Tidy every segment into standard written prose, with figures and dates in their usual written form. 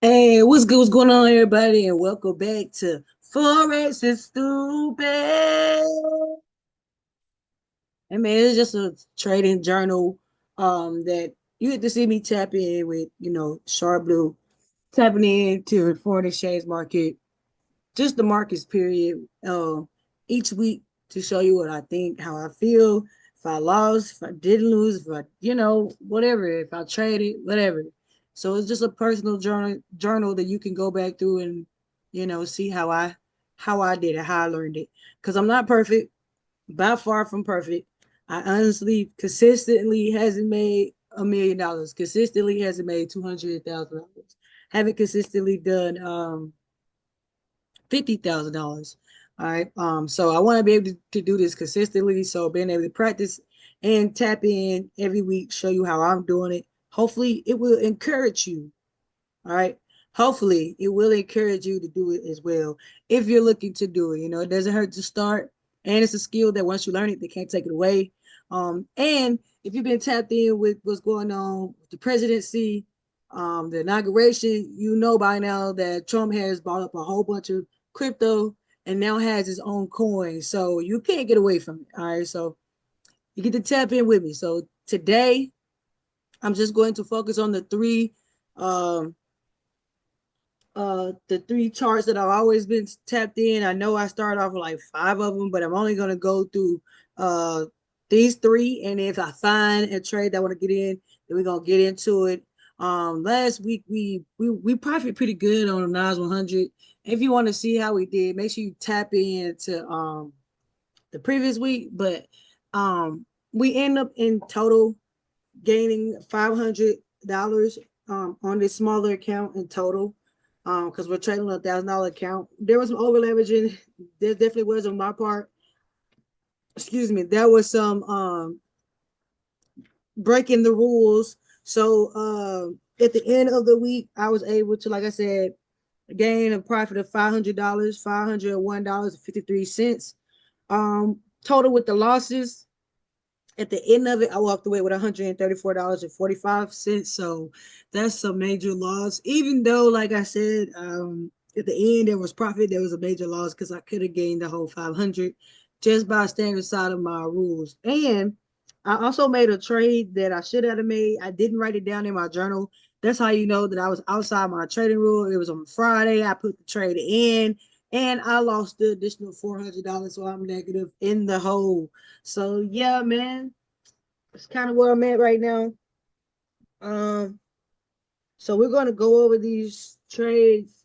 Hey, what's good? What's going on, everybody? And welcome back to Forex is Stupid. And man, it's just a trading journal that you get to see me tap in with, Sharp Blue, tapping into the foreign exchange market, just the markets period, each week to show you what I think, how I feel, if I lost, if I didn't lose, if I, whatever, if I traded, whatever. So it's just a personal journal that you can go back through and, see how I did it, how I learned it. Because I'm not perfect, by far from perfect. I honestly consistently hasn't made $1 million, consistently hasn't made $200,000. Haven't consistently done 50,000. All right. So I want to be able to do this consistently. So being able to practice and tap in every week, show you how I'm doing it. Hopefully it will encourage you. All right. Hopefully it will encourage you to do it as well. If you're looking to do it, it doesn't hurt to start. And it's a skill that once you learn it, they can't take it away. And if you've been tapped in with what's going on with the presidency, the inauguration, you know by now that Trump has bought up a whole bunch of crypto and now has his own coin. So you can't get away from it. All right. So you get to tap in with me. So today, I'm just going to focus on um, the three charts that I've always been tapped in. I know I started off with like five of them, but I'm only gonna go through uh these three, and if I find a trade that I want to get in, then we're gonna get into it. Last week we profit pretty good on the Nas 100. If you want to see how we did, make sure you tap into the previous week. But we end up in total gaining $500 on this smaller account in total, because we're trading on $1,000 account. There was some over leveraging. There definitely was on my part. Excuse me. There was some breaking the rules. So at the end of the week, I was able to, like I said, gain a profit of $500, $501.53. Total with the losses, at the end of it, I walked away with $134.45. So that's a major loss. Even though, like I said, at the end there was profit, there was a major loss because I could have gained the whole 500 just by staying inside of my rules. And I also made a trade that I should have made. I didn't write it down in my journal. That's how you know that I was outside my trading rule. It was on Friday. I put the trade in and I lost the additional $400. So I'm negative in the hole. So yeah, man, it's kind of where I'm at right now. Um, so we're gonna go over these trades,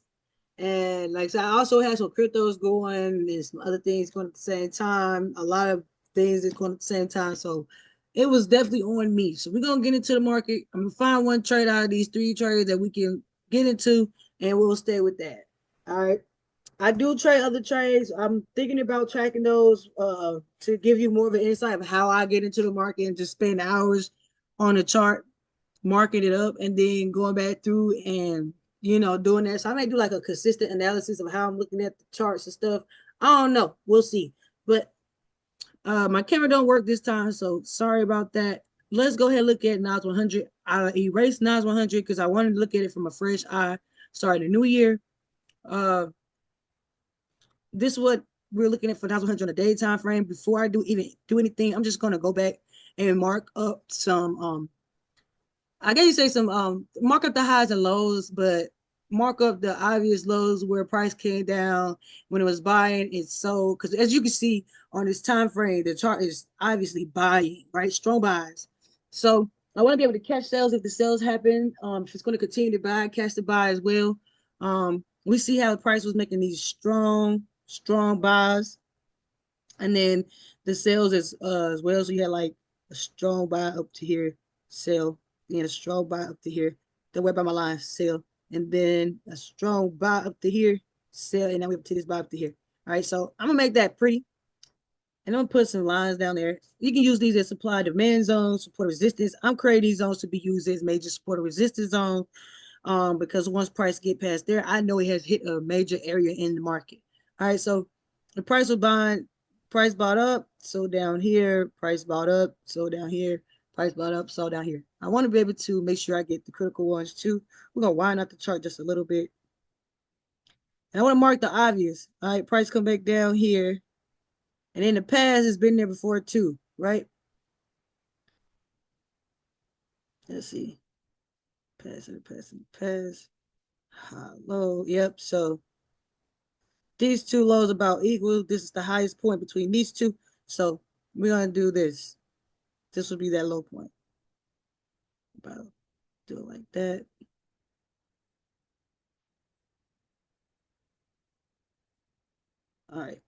and like I said, I also have some cryptos going and some other things going at the same time. A lot of things that's going at the same time. So it was definitely on me. So we're gonna get into the market. I'm gonna find one trade out of these three trades that we can get into, and we'll stay with that. All right. I do trade other trades. I'm thinking about tracking those to give you more of an insight of how I get into the market and just spend hours on the chart, marking it up, and then going back through and doing that. So I may do like a consistent analysis of how I'm looking at the charts and stuff. I don't know. We'll see. But my camera don't work this time, so sorry about that. Let's go ahead and look at Nas 100. I erased Nas 100 because I wanted to look at it from a fresh eye, starting the new year. Uh, this is what we're looking at for 1,100 on a day time frame. Before I do even do anything, I'm just gonna go back and mark up some I guess you say some mark up the highs and lows, but mark up the obvious lows where price came down when it was buying, it's sold. Because as you can see on this time frame, the chart is obviously buying, right? Strong buys. So I want to be able to catch sales if the sales happen. If it's going to continue to buy, catch the buy as well. We see how the price was making these strong buys, and then the sales as well. So you had like a strong buy up to here, sell, then a strong buy up to here. Then right by my line, sell, and then a strong buy up to here, sell, and then we up to this buy up to here. All right, so I'm gonna make that pretty, and I'm gonna put some lines down there. You can use these as supply demand zones, support resistance. I'm creating these zones to be used as major support resistance zone, because once price get past there, I know it has hit a major area in the market. All right, so the price of buying, price bought up, so down here, price bought up, so down here. Price bought up, sold down here. I want to be able to make sure I get the critical ones too. We're gonna widen out the chart just a little bit. And I want to mark the obvious. All right, price come back down here. And in the past, it's been there before too, right? Let's see. Pass and pass and pass. High, low. Yep. So these two lows about equal. This is the highest point between these two. So we're gonna do this. This will be that low point. About do it like that. All right.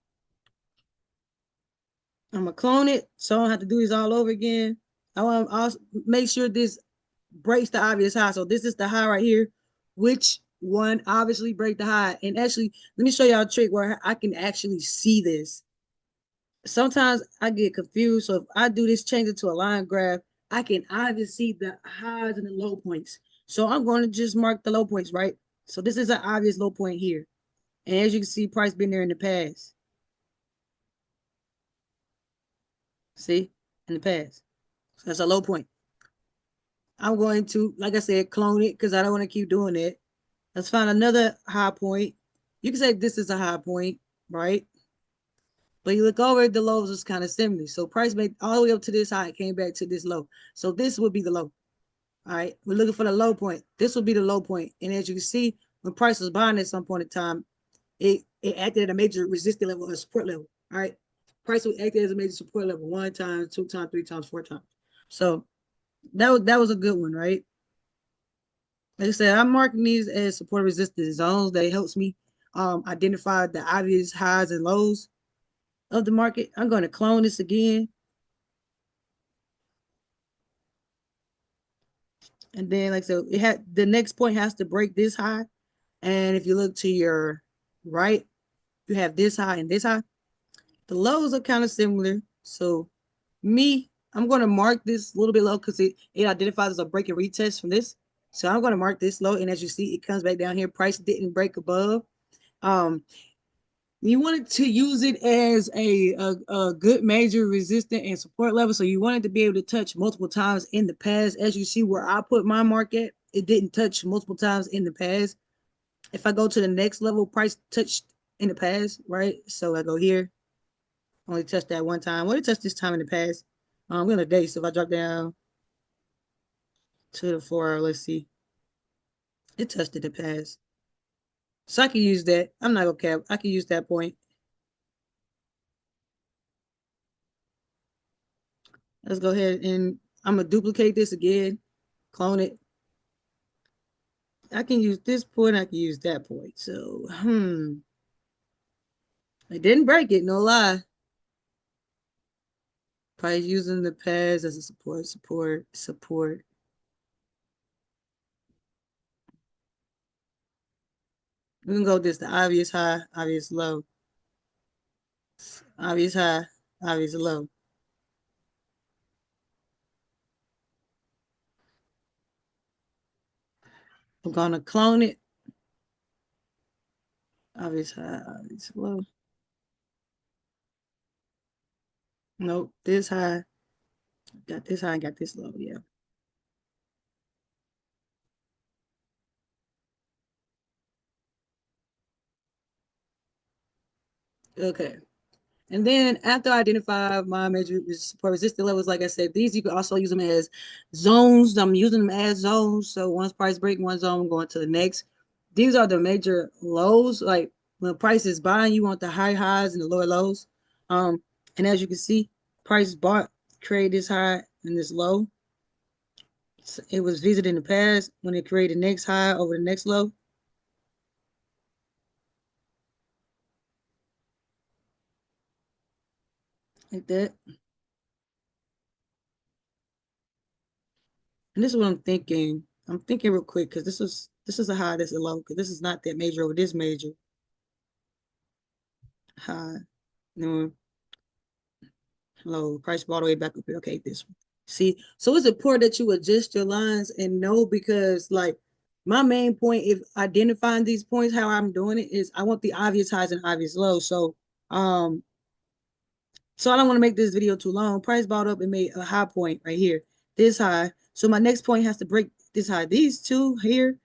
I'm gonna clone it so I don't have to do this all over again. I want to also make sure this breaks the obvious high. So this is the high right here. Which one obviously break the high? And actually, let me show y'all a trick where I can actually see this. Sometimes I get confused. So if I do this, change it to a line graph, I can obviously see the highs and the low points. So I'm going to just mark the low points, right? So this is an obvious low point here. And as you can see, price been there in the past. See, in the past. So that's a low point. I'm going to, like I said, clone it because I don't want to keep doing it. Let's find another high point. You can say this is a high point, right? But you look over, the lows is kind of similar. So price made all the way up to this high, came back to this low. So this would be the low. All right, we're looking for the low point. This will be the low point. And as you can see, when price was buying at some point in time, it acted at a major resistance level or support level. All right, price will act as a major support level 1 time, 2 times, 3 times, 4 times. So that was a good one, right? Like I said, I'm marking these as support resistance zones. That helps me identify the obvious highs and lows of the market. I'm going to clone this again. And then, like I said, the next point has to break this high. And if you look to your right, you have this high and this high. The lows are kind of similar. So I'm going to mark this a little bit low because it identifies as a break and retest from this. So I'm going to mark this low. And as you see, it comes back down here. Price didn't break above. Um, you wanted to use it as a good major resistance and support level. So you wanted to be able to touch multiple times in the past. As you see where I put my mark at, it didn't touch multiple times in the past. If I go to the next level, price touched in the past, right? So I go here, only touched that one time. What it touched this time in the past? We're on a day. So if I drop down to the 4 hour, let's see. It touched in the past. So I can use that. I'm not gonna cap. I can use that point. Let's go ahead and I'm gonna duplicate this again, clone it. I can use this point, I can use that point. So, I didn't break it, no lie. Probably using the pads as a support. We can go this the obvious high, obvious low, obvious high, obvious low. I'm gonna clone it, obvious high, obvious low. Nope, this high, got this high, got this low, yeah. Okay. And then after I identify my major support resistance levels, like I said, these you can also use them as zones. I'm using them as zones. So once price break one zone, I'm going to the next. These are the major lows. Like when price is buying, you want the high highs and the lower lows. And as you can see, price bought, created this high and this low. So it was visited in the past when it created the next high over the next low, like that. And this is what I'm thinking. I'm thinking real quick because this is a high, this is a low, because this is not that major over this major high. No, low. Price all the way back up here. Okay, this one. See, so it's important that you adjust your lines and know because like my main point if identifying these points, how I'm doing it is I want the obvious highs and obvious lows. So I don't want to make this video too long. Price bought up and made a high point right here. this high. So my next point has to break this high. These two here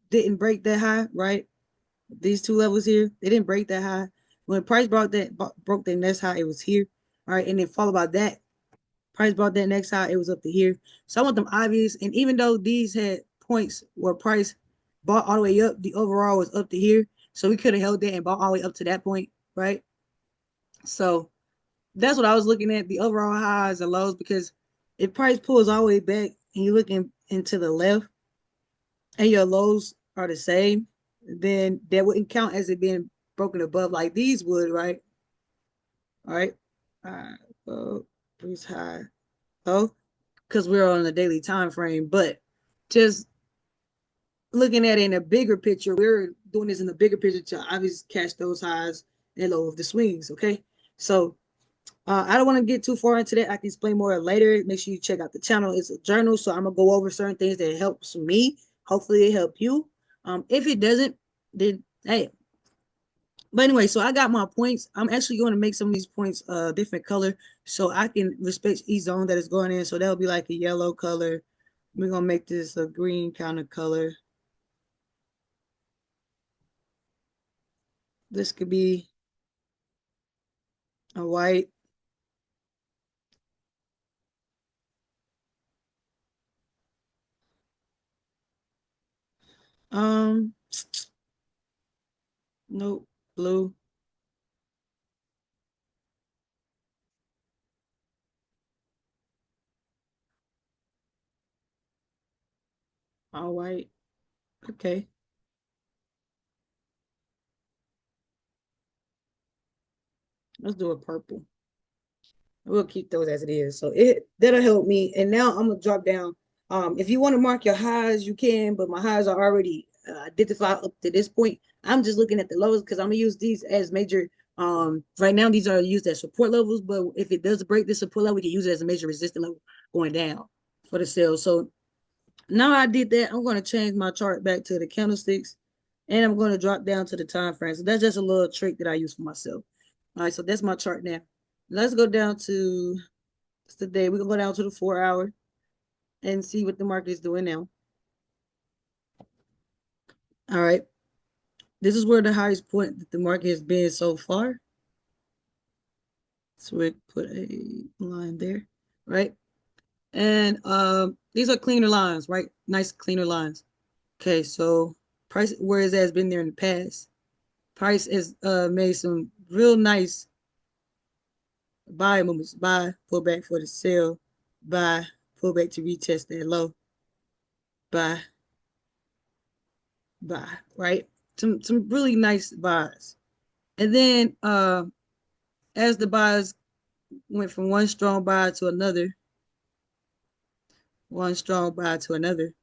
didn't break that high, right? These two levels here, they didn't break that high. When price broke that next high, it was here. All right, and then followed by that, price brought that next high, it was up to here. So I want them obvious. And even though these had points where price bought all the way up, the overall was up to here. So we could have held that and bought all the way up to that point, right? So that's what I was looking at, the overall highs and lows, because if price pulls all the way back and you're looking into the left and your lows are the same, then that wouldn't count as it being broken above like these would, right? All right. Well, price high, low, because we're on a daily time frame. But just looking at it in a bigger picture, we're doing this in the bigger picture to obviously catch those highs and low of the swings. Okay. So I don't want to get too far into that. I can explain more later. Make sure you check out the channel. It's a journal, so I'm gonna go over certain things that helps me. Hopefully, it help you. If it doesn't, then hey. But anyway, so I got my points. I'm actually going to make some of these points different color, so I can respect each zone that is going in. So that'll be like a yellow color. We're gonna make this a green kind of color. This could be a white. Um, nope, blue, all white. Okay, let's do a purple. We'll keep those as it is. So that'll help me. And now I'm gonna drop down. If you want to mark your highs, you can, but my highs are already identified up to this point. I'm just looking at the lows because I'm gonna use these as major. Right now these are used as support levels, but if it does break this support level, we can use it as a major resistance level going down for the sale. So now I did that, I'm gonna change my chart back to the candlesticks, and I'm gonna drop down to the time frame. So that's just a little trick that I use for myself. All right, so that's my chart now. Let's go down to today. We're gonna go down to the 4 hour and see what the market is doing now. All right. This is where the highest point that the market has been so far. So we put a line there, right? And these are cleaner lines, right? Nice cleaner lines. Okay, so price where it has been there in the past. Price has made some real nice buy movements. Buy, pull back for the sell, buy, pull back to retest that low, buy, buy, right? Some really nice buys. And then as the buys went from one strong buy to another, one strong buy to another,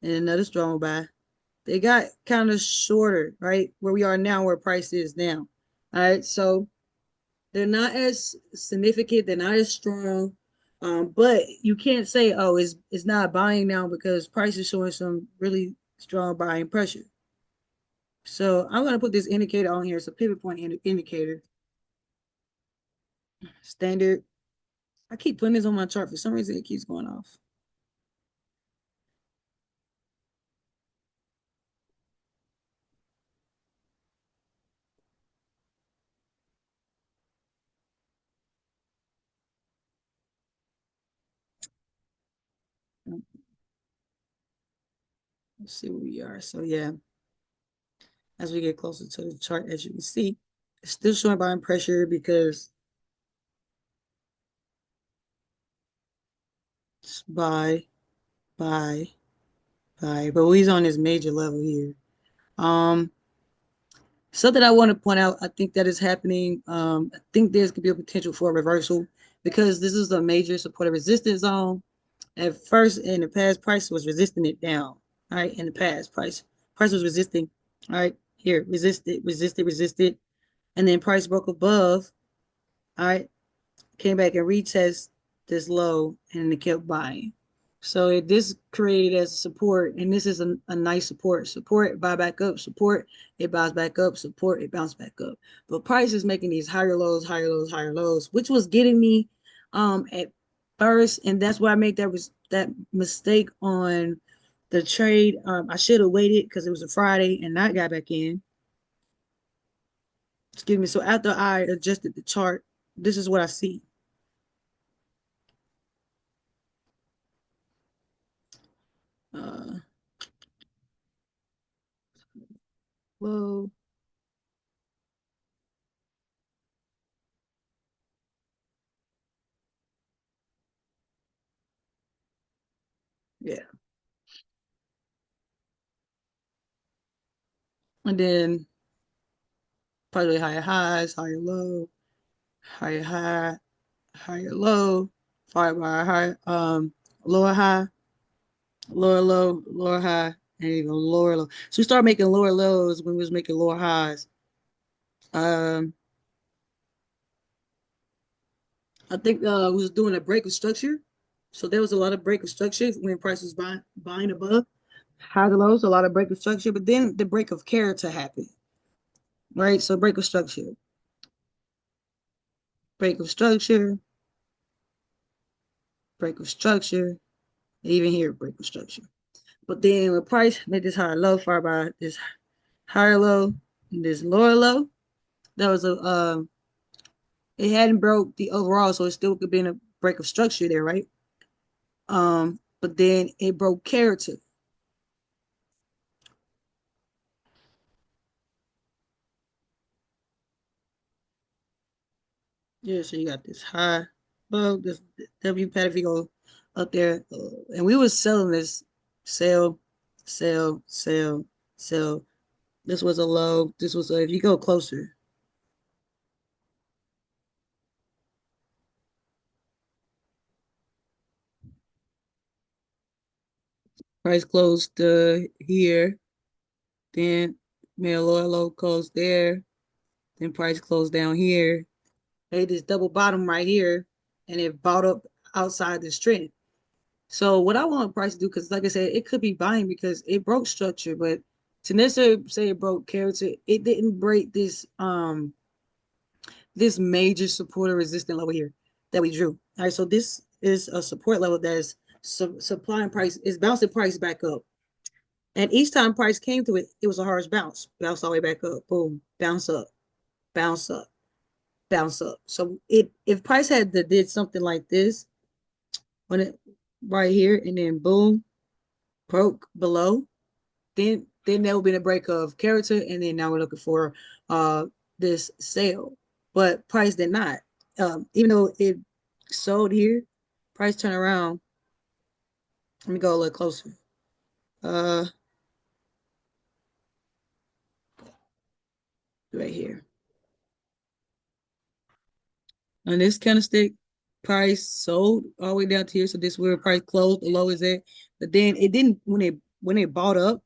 and another strong buy, they got kind of shorter, right? Where we are now, where price is now. All right, so they're not as significant, they're not as strong. But you can't say, oh, it's not buying now because price is showing some really strong buying pressure. So I'm gonna put this indicator on here. It's a pivot point indicator. Standard. I keep putting this on my chart. For some reason, it keeps going off. Let's see where we are. So yeah, as we get closer to the chart, as you can see, it's still showing buying pressure because it's buy, buy. But he's on this major level here. Um, Something I want to point out, I think that is happening. I think there's could be a potential for a reversal because this is a major support and resistance zone. At first, in the past, price was resisting it down. All right, in the past, price was resisting. All right, here, resisted, and then price broke above. All right, came back and retest this low, and it kept buying. So this created as a support, and this is a nice support. Support, buy back up, support, it buys back up, support, it bounce back up. But price is making these higher lows, higher lows, higher lows, which was getting me at first, and that's why I made that mistake on the trade. I should have waited because it was a Friday and not got back in. Excuse me. So after I adjusted the chart, this is what I see. Uh, Whoa, yeah, and then probably higher highs, higher low, higher high, higher low, followed by high, lower high, lower low, lower high, and even lower low. So we started making lower lows when we was making lower highs. Um, I think we was doing a break of structure. So there was a lot of break of structure when price was buying above high to lows, a lot of break of structure, but then the break of character happened, right? So break of structure, break of structure, even here, break of structure. But then when price made this higher low, followed by this higher low, and this lower low, that was a it hadn't broke the overall, so it still could be in a break of structure there, right? But then it broke character. Yeah, so you got this high, well, this W pattern if you go up there, and we was selling this sell, sell, sell, sell. This was a low. This was a, if you go closer, price closed here, then made a lower low closed there, then price closed down here. Made this double bottom right here, and it bought up outside this trend. So what I want price to do, because like I said, it could be buying because it broke structure, but to necessarily say it broke character, it didn't break this major support or resistance level here that we drew. All right, so this is a support level that is supply and price is bouncing price back up. And each time price came to it, it was a harsh bounce, bounce all the way back up, boom, bounce up, bounce up, bounce up. So it if price had did something like this when it right here and then boom broke below, then there will be a break of character, and then now we're looking for this sale. But price did not. Even though it sold here, price turned around. Let me go a little closer. Uh, right here. On this candlestick, price sold all the way down to here. So this is where price closed, the low is at. But then it didn't when it bought up,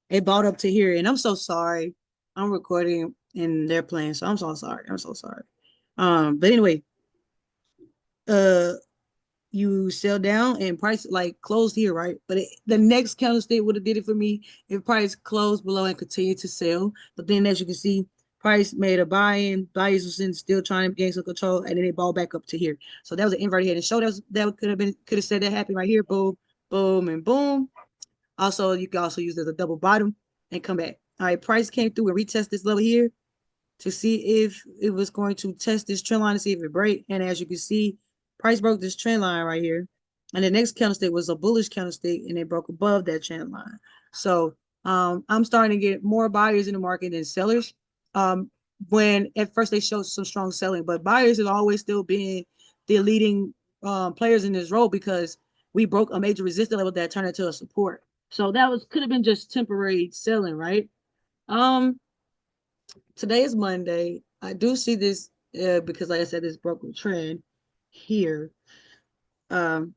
it bought up to here. And I'm so sorry. I'm recording and they're playing, so I'm so sorry. I'm so sorry. But anyway, uh you sell down and price like closed here, right? But the next candlestick would have did it for me if price closed below and continued to sell. But then as you can see, price made a buy-in, buyers was in still trying to gain some control, and then it ball back up to here. So that was an inverted head and shoulder. That could have said that happened right here. Boom, boom, and boom. Also, you can also use it as a double bottom and come back. All right, price came through and retest this level here to see if it was going to test this trend line to see if it break. And as you can see, price broke this trend line right here. And the next candlestick was a bullish candlestick and it broke above that trend line. So I'm starting to get more buyers in the market than sellers. When at first they showed some strong selling, but buyers have always still been the leading players in this role because we broke a major resistance level that turned into a support. So that was could have been just temporary selling, right? Um, Today is Monday. I do see this because, like I said, this broken trend here. Um,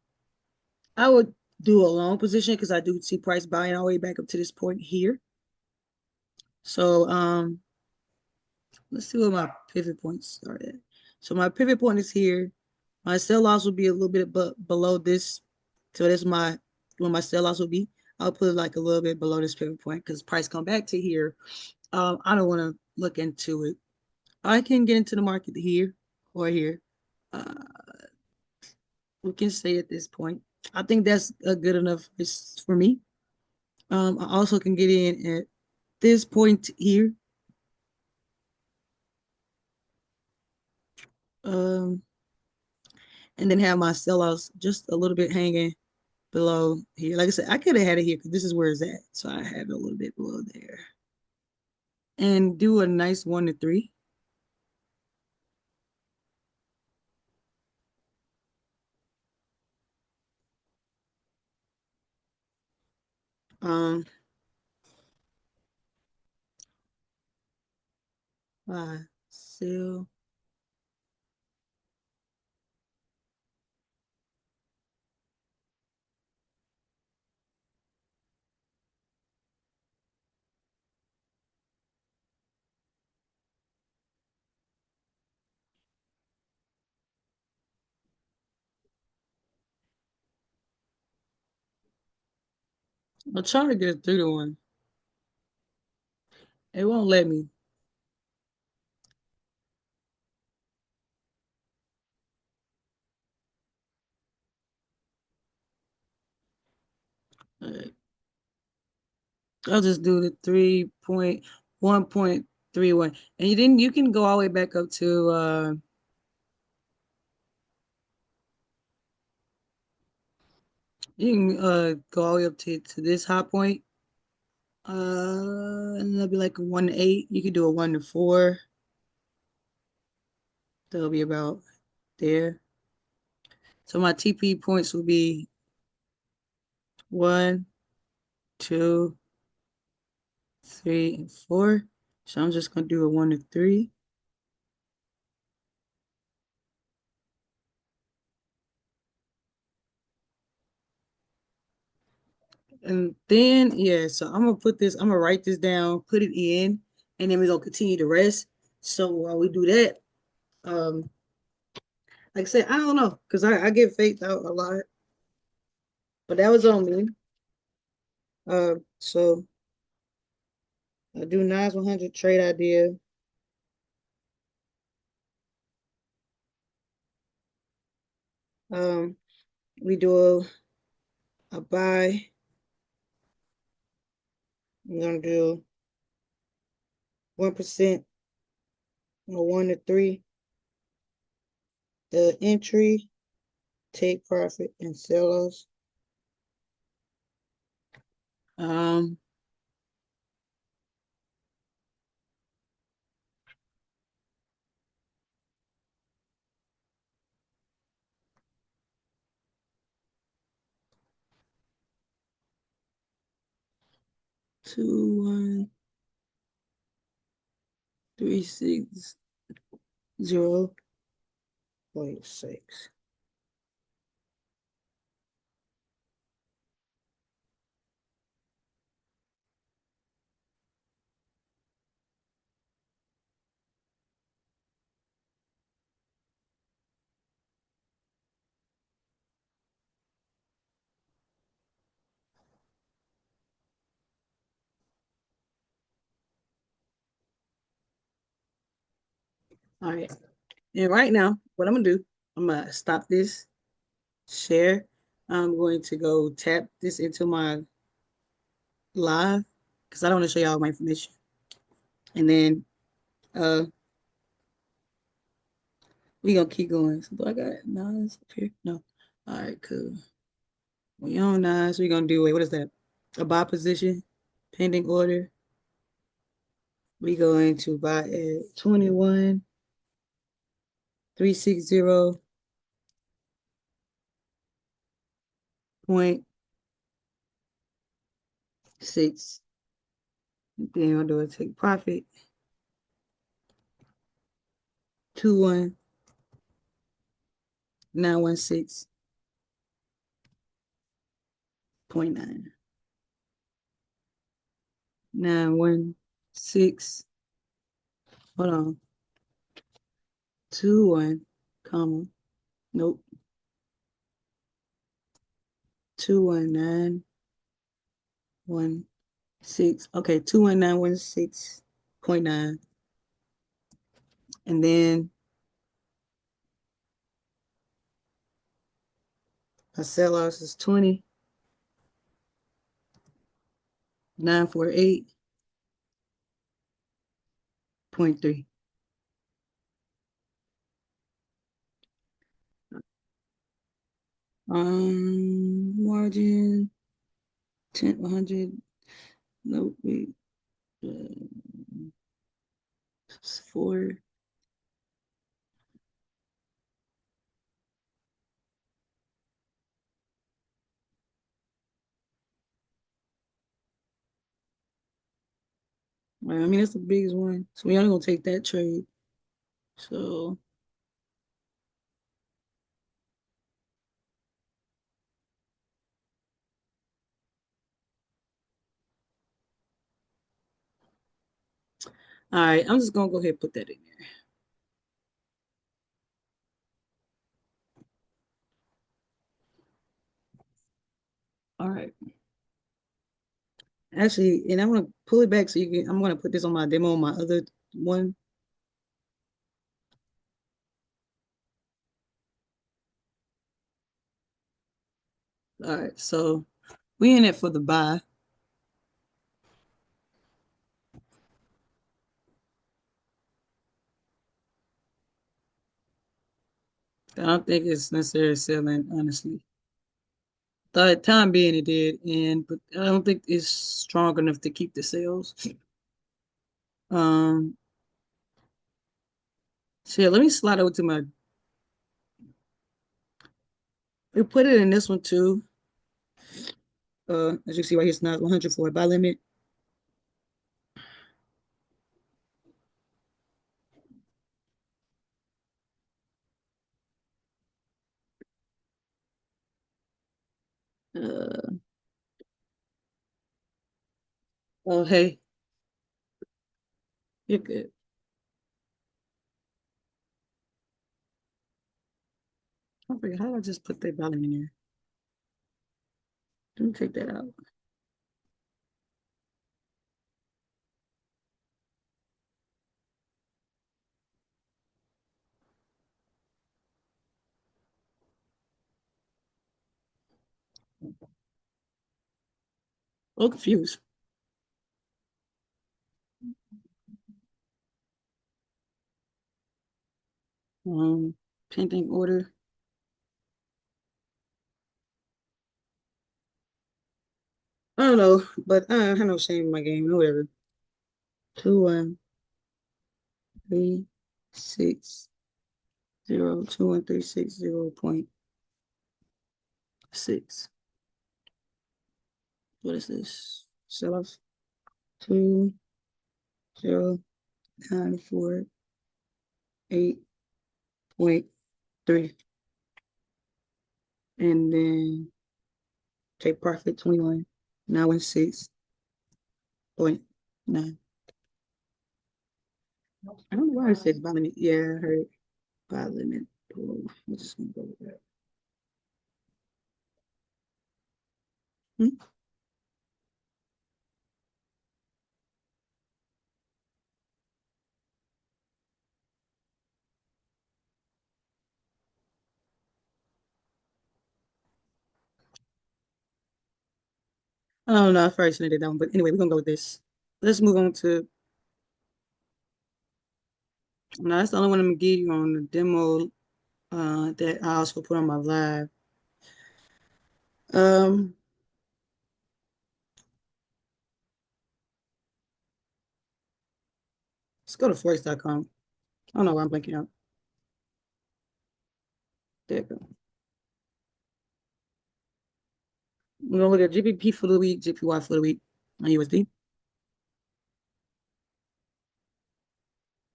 I would do a long position because I do see price buying all the way back up to this point here. So let's see where my pivot points are at. So my pivot point is here. My sell loss will be a little bit below this. So that's my where my sell loss will be. I'll put it like a little bit below this pivot point because price come back to here. I don't want to look into it. I can get into the market here or here. Uh, we can say at this point. I think that's a good enough risk for me. I also can get in at this point here. Um, and then have my sellouts just a little bit hanging below here. Like I said, I could have had it here because this is where it's at. So I have it a little bit below there. And do a nice 1 to 3. Um, sell. I'll try to get a 3 to 1. It won't let me. All right. I'll just do the 3.1.31. And you can go all the way back up to you can go all the way up to this high point. And that'll be like a 1 to 8. You could do a 1 to 4. That'll be about there. So my TP points will be 1, 2, 3, and 4. So I'm just gonna do a 1 to 3. And then yeah, so I'm gonna write this down, put it in, and then we're gonna continue the rest. So while we do that, um, like I said, I don't know, because I get faked out a lot, but that was on me. So I do Nas 100 trade idea. Um, we do a buy. I'm gonna do 1% or 1 to 3. The entry, take profit, and sell those. Um, 2136.6. All right. And right now, what I'm gonna do, I'm gonna stop this share. I'm going to go tap this into my live because I don't want to show y'all my information. And then uh we gonna keep going. So do I got nines up here? No. All right, cool. We on nines. We gonna do what is that? A buy position, pending order. We going to buy at 21,360.6. Then I'll do a take profit. 21,916.9. 916. Hold on. 21, comma. Nope. 21916. Okay, 21916.9. And then My sell loss is 20,948.3. Margin 10, 100. No, wait. Four. I mean, that's the biggest one. So we only gonna take that trade. So all right, I'm just gonna go ahead and put that in there. All right. Actually, and I'm gonna pull it back so you can. I'm gonna put this on my demo on my other one. All right, so we in it for the buy. I don't think it's necessarily selling, honestly. The time being it did, and but I don't think it's strong enough to keep the sales. Um, so yeah, let me slide over to my. We put it in this one too. As you see right here, it's not 100 for a buy limit. Uh, oh hey, you're good. I forget how did I just put that buy limit in there. Let me take that out. Oh, confused. Pending order. I don't know, but I have no shame in my game. Whatever. 21360 21360.6. What is this? Sell off 20948.3, and then take profit 21,916.9. I don't know why it says buy limit. Yeah, I heard buy limit. Oh, I'm just gonna go with that. Hmm? I don't know. I probably shouldn't have did that one, but anyway, we're gonna go with this. Let's move on to. Now that's the only one I'm gonna give you on the demo that I also put on my live. Um, let's go to forex.com. I don't know why I'm blanking out. There you go. We're gonna look at GBP for the week, JPY for the week on USD.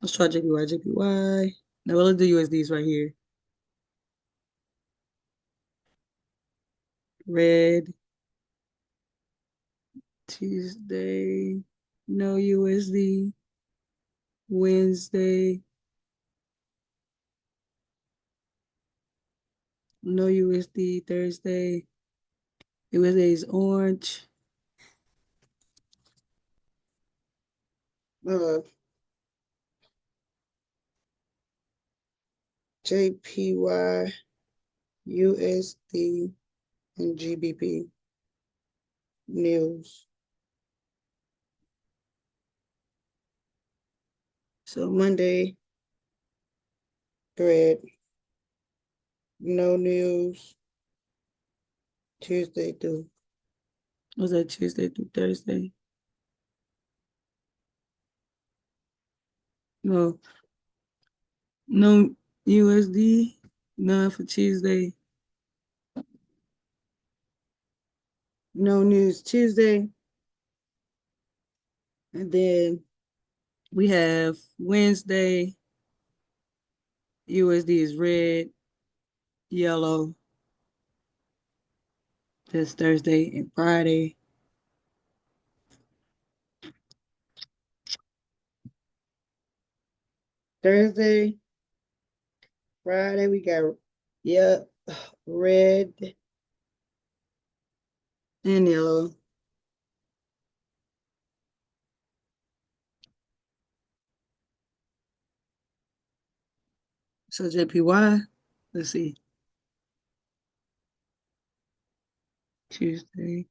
Let's try JPY, JPY. Now we'll do USDs right here. Red Tuesday, no USD. Wednesday, no USD. Thursday, USD is orange. Uh, JPY, USD. and GBP news. So Monday, thread, no news. Tuesday through, was that Tuesday through Thursday? No, no USD, none for Tuesday. No news Tuesday. And then we have Wednesday, USD is red, yellow. That's Thursday and Friday. Thursday, Friday, we got, yeah, red and yellow. So JPY, let's see, Tuesday,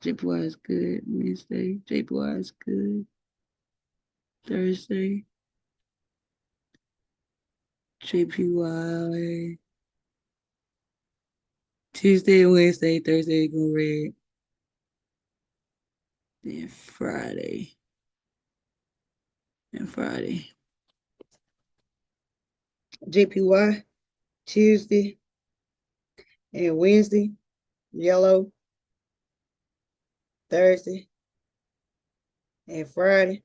JPY is good. Wednesday, JPY is good. Thursday, JPY. Tuesday and Wednesday, Thursday go red. Then Friday and Friday. JPY, Tuesday and Wednesday, yellow. Thursday and Friday,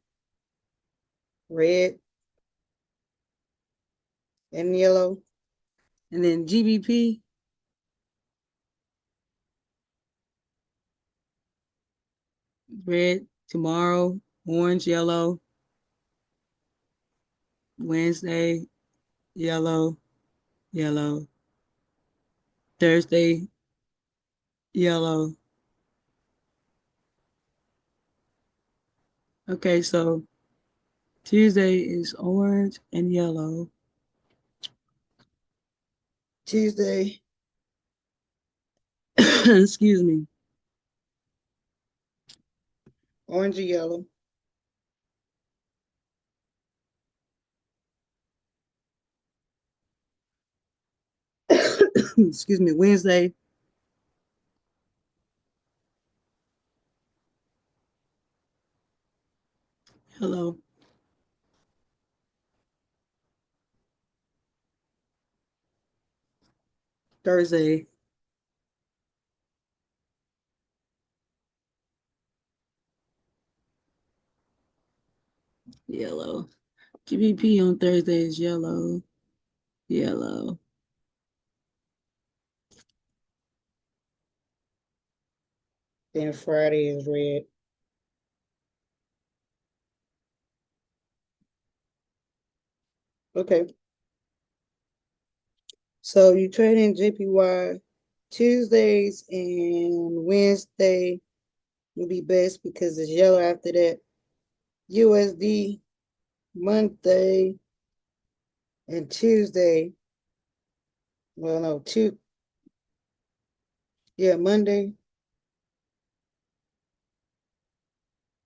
red and yellow. And then GBP, red tomorrow, orange, yellow. Wednesday, yellow, yellow. Thursday, yellow. Okay, so Tuesday is orange and yellow. Tuesday, excuse me, orange and yellow. Excuse me, Wednesday, yellow. Thursday, yellow. GBP on Thursday is yellow, yellow. Then Friday is red. Okay. So you trade in JPY Tuesdays and Wednesday will be best because it's yellow after that. USD Monday and Tuesday. Well, no, Monday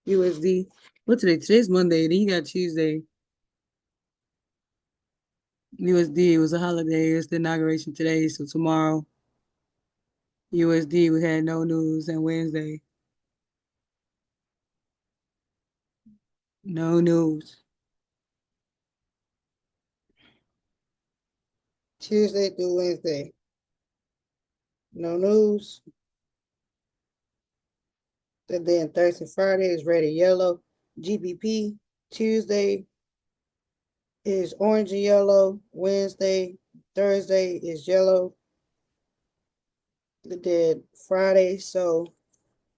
USD. What today? Today's Monday. Then you got Tuesday. USD was a holiday. It's the inauguration today. So tomorrow, USD, we had no news. And Wednesday, no news. Tuesday through Wednesday, no news. And then Thursday, Friday is red and yellow. GBP Tuesday is orange and yellow. Wednesday, Thursday is yellow. Then Friday. So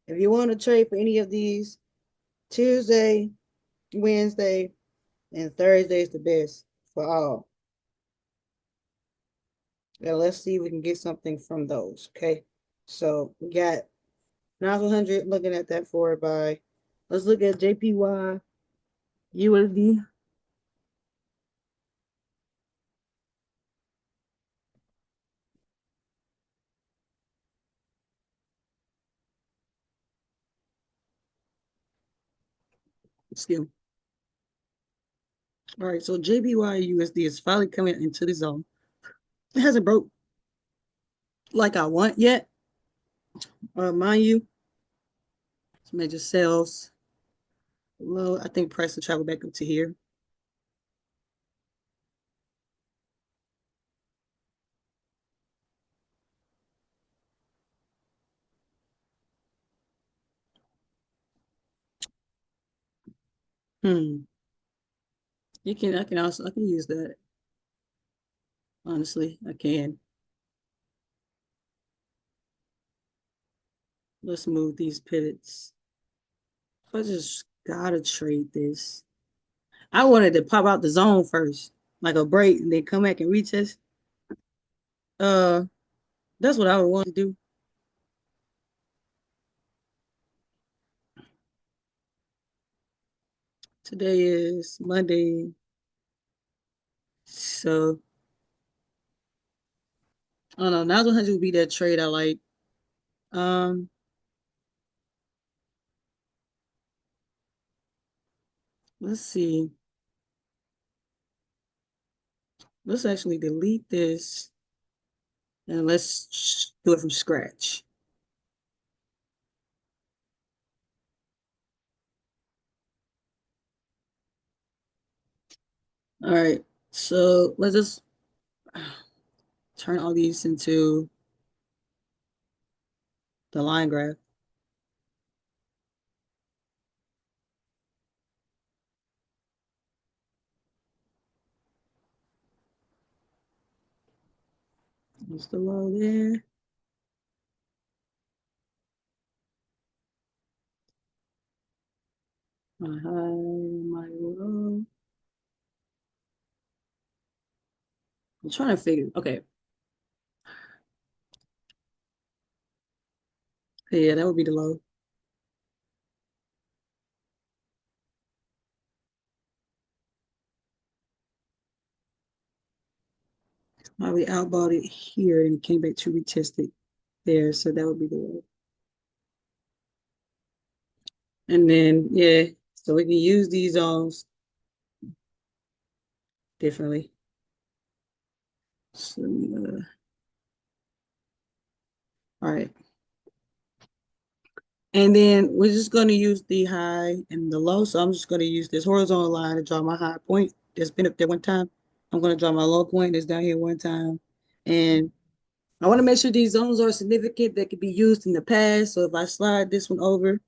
if you want to trade for any of these, Tuesday, Wednesday, and Thursday is the best for all. Now let's see if we can get something from those. Okay. So we got Nas 100 looking at that forward buy. Let's look at JPY, USD. Excuse me. All right, so JBY USD is finally coming into the zone. It hasn't broke like I want yet. Mind you, it's major sales. Low. I think price will travel back up to here. Hmm. You can. I can also. I can use that. Honestly, I can. Let's move these pivots. I just gotta trade this. I wanted to pop out the zone first, like a break, and then come back and retest. Uh, that's what I would want to do. Today is Monday, so I don't know. Now 100 would be that trade I like. Um, let's see. Let's actually delete this and let's do it from scratch. All right. So let's just turn all these into the line graph. What's the low there? My high, my low. I'm trying to figure. Okay. Yeah, that would be the low. We outbought it here and it came back to retest it there. So that would be the low. And then, yeah, so we can use these zones differently. So, all right. And then we're just going to use the high and the low. So I'm just going to use this horizontal line to draw my high point that's been up there one time. I'm going to draw my low point that's down here one time. And I want to make sure these zones are significant that could be used in the past. So if I slide this one over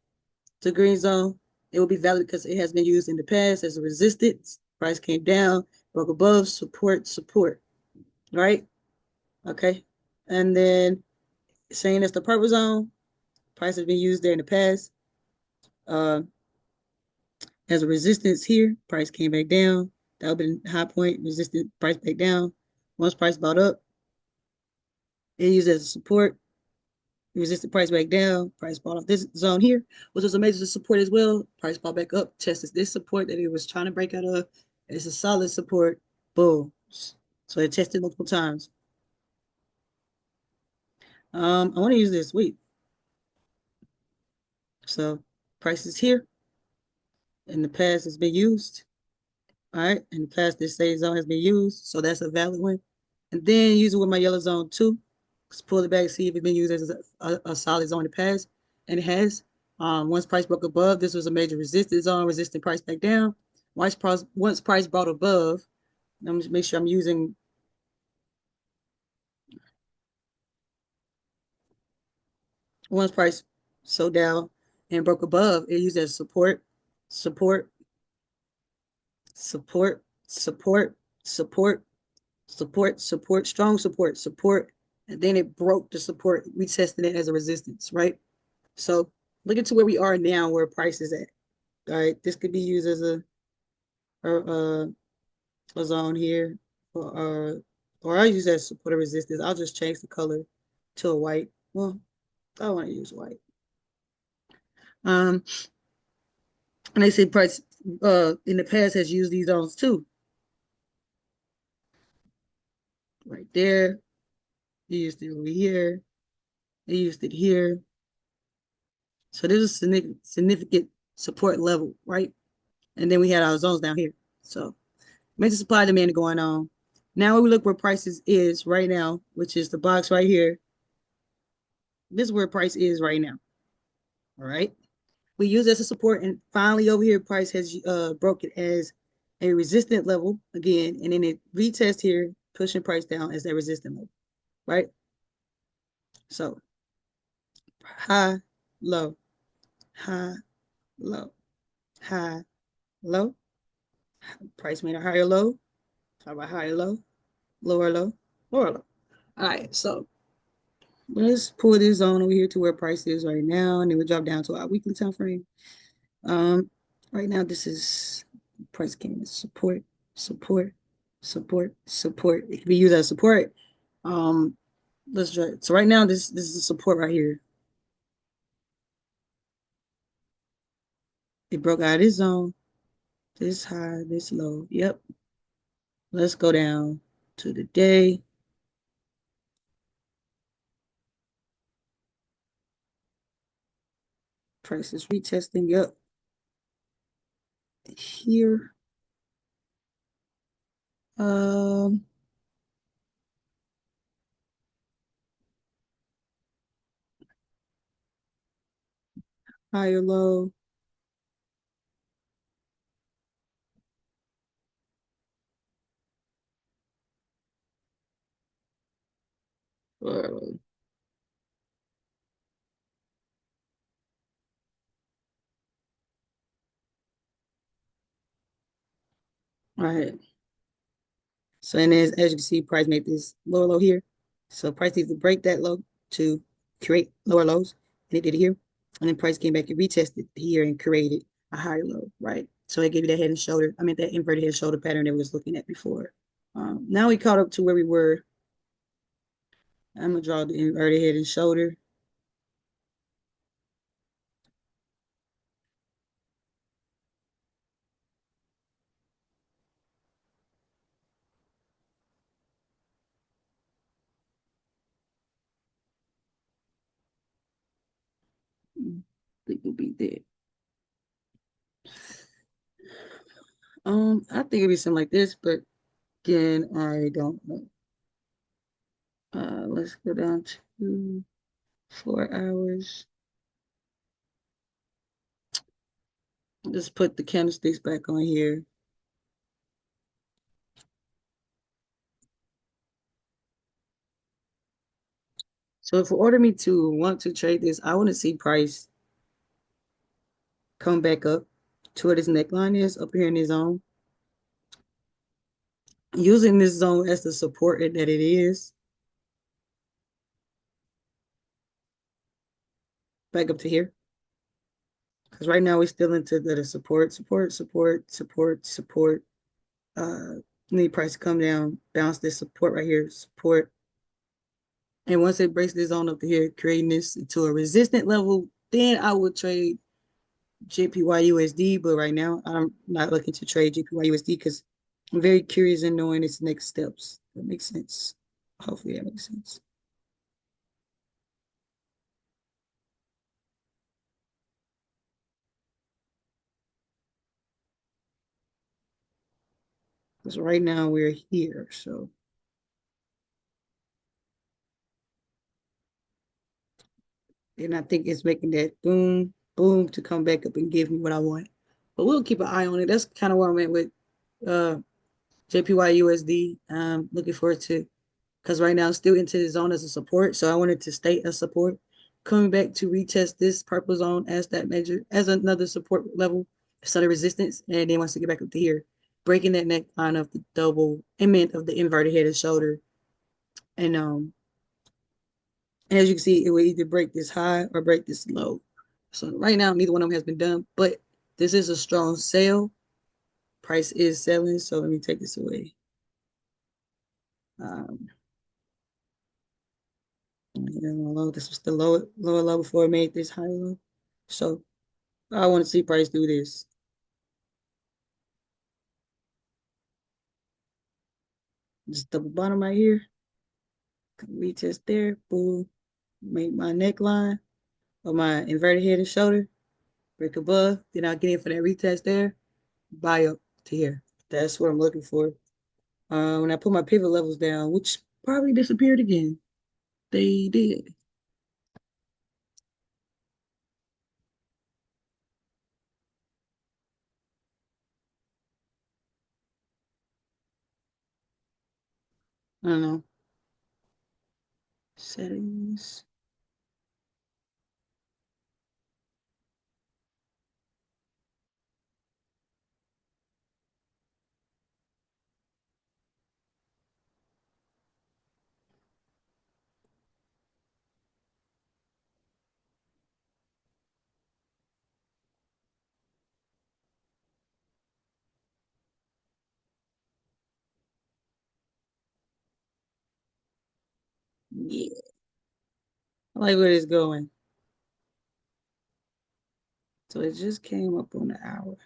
to green zone, it will be valid because it has been used in the past as a resistance. Price came down, broke above, support, support, right? Okay. And then saying it's the purple zone, price has been used there in the past. Uh, as a resistance here, price came back down. That would have been high point, resistance, price back down. Once price bought up, it used as a support, resisted price back down, price bought off this zone here, which was a major support as well. Price bought back up, tested this support that it was trying to break out of. It's a solid support. Boom. So it tested multiple times. I want to use this. Wait. So price is here. In the past, it's been used. All right. In the past, this same zone has been used. So that's a valid one. And then use it with my yellow zone too. Just pull it back, see if it's been used as a solid zone in the past. And it has. Once price broke above, this was a major resistance zone, resisting price back down. Once price brought above, let me make sure I'm using once price so down and broke above, it used as support, support, support, support, support, support, support, strong support, support. And then it broke the support, retesting it as a resistance, right? So look into where we are now, where price is at. All right, this could be used as a zone here, or I'll use that support or resistance. I'll just change the color to a white. Well, I want to use white. Um, and they say price in the past has used these zones too. Right there, they used it over here. They used it here. So this is significant support level, right? and then we had our zones down here. So major supply demand going on. Now we look where prices is right now, which is the box right here. This is where price is right now. All right. We use as a support, and finally over here, price has broke it as a resistant level again, and then it retest here, pushing price down as that resistant level, right? So high, low, high, low, high, low. Price made a higher low. Talk about higher low, lower low, lower low. All right, so let's pull this zone over here to where price is right now, and then we drop down to our weekly time frame. Um, right now this is price came as support, support, support, support. It can be used as support. Um, let's try. So right now this is a support right here. It broke out of this zone, this high, this low. Yep. Let's go down to the day. Price is retesting. Yep. Here. Um, higher low. All right. So and as you can see, price made this lower low here. So price needs to break that low to create lower lows, and it did it here. And then price came back and retested here and created a higher low, right? So it gave you that head and shoulder. I mean that inverted head and shoulder pattern that we was looking at before. Now we caught up to where we were. I'm gonna draw the inverted head and shoulder. I think it'll be there. I think it'll be something like this, but again, I don't know. Let's go down to 4 hours. Let's put the candlesticks back on here. So if you order me to want to trade this, I want to see price come back up to where this neckline is up here in this zone. Using this zone as the support that it is. Back up to here. Because right now we're still into the support, support, support, support, support. Need price to come down, bounce this support right here, support. And once it breaks this zone up to here, creating this into a resistant level, then I would trade JPY/USD. But right now, I'm not looking to trade JPY/USD because I'm very curious in knowing its next steps. That makes sense. Hopefully that makes sense. Because right now we're here. So, and I think it's making that boom, boom to come back up and give me what I want. But we'll keep an eye on it. That's kind of where I'm at with uh, JPY/USD. Looking forward to because right now I'm still into the zone as a support. So I wanted to stay a support. Coming back to retest this purple zone as that measure as another support level, set of resistance, and then once to get back up to here, breaking that neckline of the double, I meant of the inverted head and shoulder. And as you can see, it will either break this high or break this low. So right now, neither one of them has been done, but this is a strong sale. Price is selling, so let me take this away. Um, this was the lower low before it made this higher low. So I want to see price do this. Just double bottom right here. Retest there. Boom. Make my neckline or my inverted head and shoulder. Break above. Then I'll get in for that retest there. buy up to here. That's what I'm looking for. When I put my pivot levels down, which probably disappeared again. They did. I don't know. Settings. Yeah, I like where it's going. So it just came up on the hour.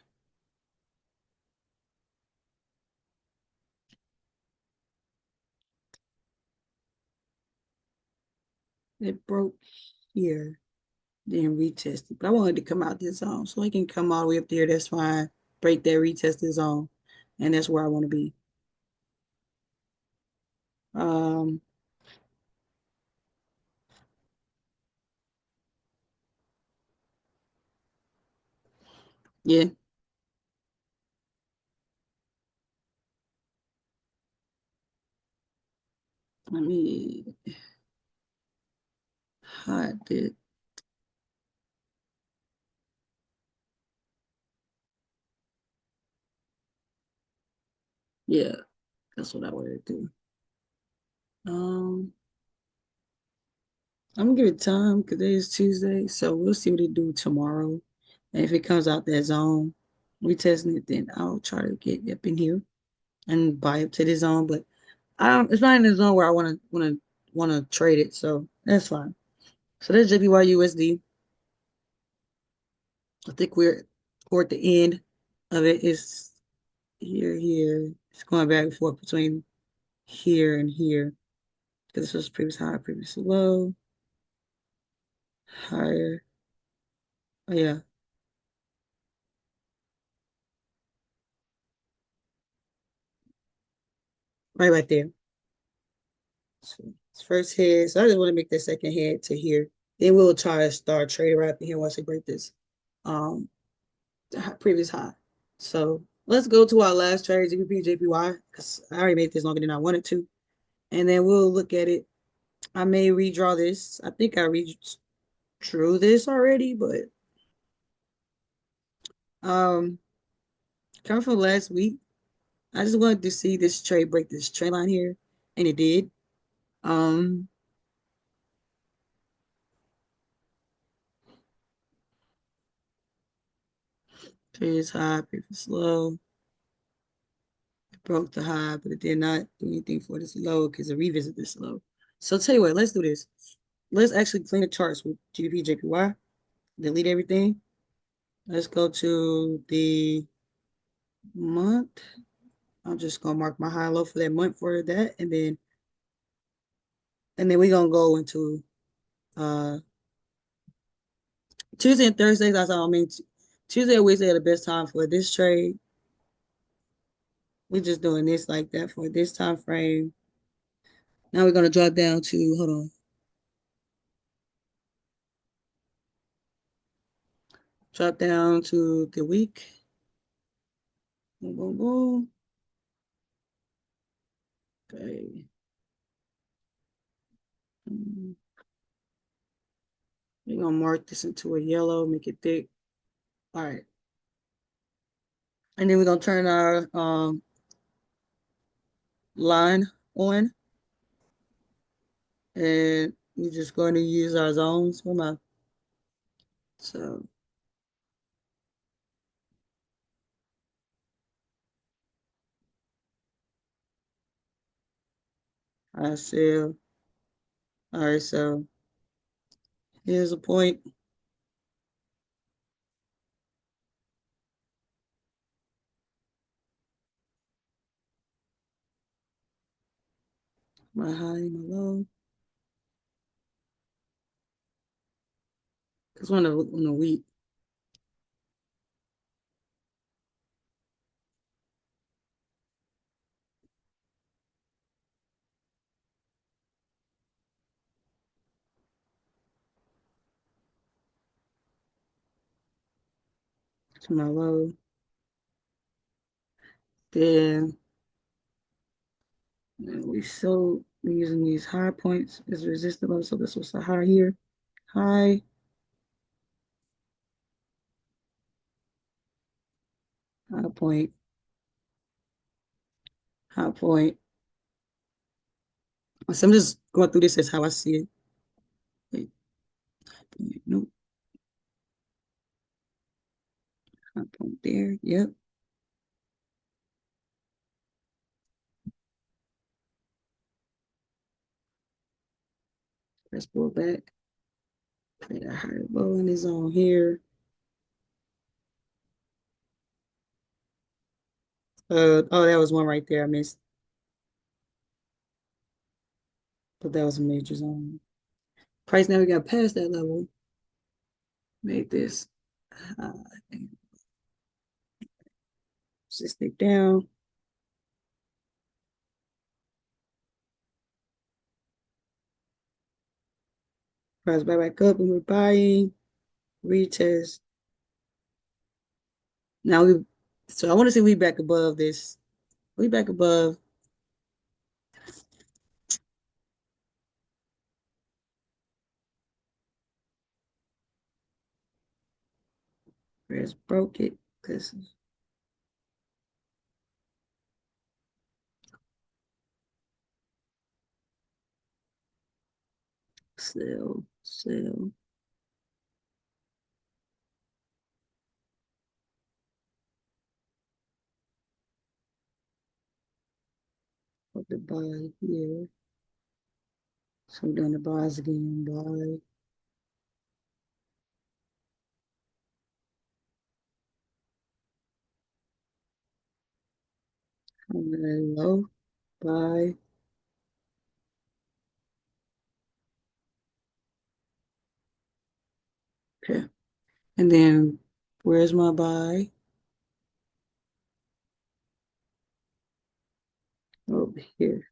It broke here, then retested. But I wanted to come out this zone. So I can come all the way up there. That's fine. Break that retested zone. And that's where I want to be. Um, yeah. Let me hide it. Yeah, that's what I wanted to do. Um, I'm gonna give it time because today is Tuesday, so we'll see what it do tomorrow. And if it comes out that zone, we testing it, then I'll try to get up in here and buy up to the zone. But I don't. It's not in the zone where I want to trade it, so that's fine. So that's JPY USD. I think we're toward the end of it. It's here. It's going back and forth between here and here because this was previous high, previous low, higher. Oh yeah, right there. So it's first head. So I just want to make that second head to here. Then we'll try to start trading right up in here once we break this um previous high. So let's go to our last trade, GBP, JPY, because I already made this longer than I wanted to. And then we'll look at it. I may redraw this. I think I redrew this already, but um coming from last week, I just wanted to see this trade break this trend line here, and it did. Um, previous high, previous low. It broke the high, but it did not do anything for this low because it revisited this low. So tell you what, let's do this. Let's actually clean the charts with GBP, JPY. Delete everything. Let's go to the month. I'm just gonna mark my high and low for that month for that, and then we're gonna go into uh Tuesday and Thursday. That's all I mean. Tuesday and Wednesday are the best time for this trade. We're just doing this like that for this time frame. Now we're gonna drop down to hold on. Drop down to the week. Boom, boom, boom. Okay. We're gonna mark this into a yellow, make it thick. All right. And then we're gonna turn our line on, and we're just going to use our zones. Hold on. So I sell. All right, so here's a point. My high, my low. Because on the week, to my low. Then we're using these high points as resistance level. So this was a high here, high, high point, high point. So I'm just going through this as how I see it. Wait, nope, high point there. Yep. Let's pull back. Create a higher low in the zone here. Oh, that was one right there I missed, but that was a major zone. Price now we got past that level. Made this just stick down. Price back up and we're buying. Retest. Now so I want to see we back above this. We back above. Press broke it because sell. What the buy here. So we're doing the buys again. Buy. Very low. Buy. Okay. And then where's my buy? Over here.